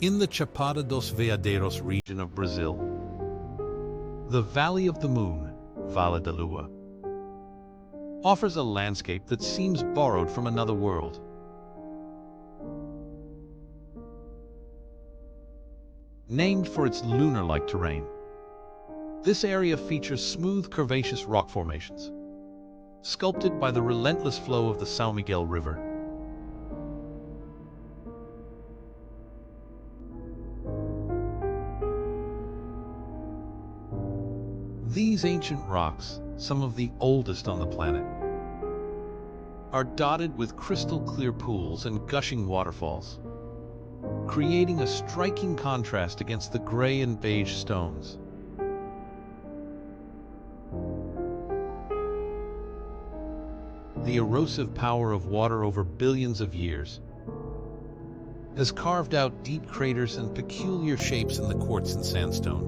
In the Chapada dos Veadeiros region of Brazil, the Valley of the Moon, Vale da Lua, offers a landscape that seems borrowed from another world. Named for its lunar-like terrain, this area features smooth, curvaceous rock formations, sculpted by the relentless flow of the São Miguel River. These ancient rocks, some of the oldest on the planet, are dotted with crystal-clear pools and gushing waterfalls, creating a striking contrast against the gray and beige stones. The erosive power of water over billions of years has carved out deep craters and peculiar shapes in the quartz and sandstone.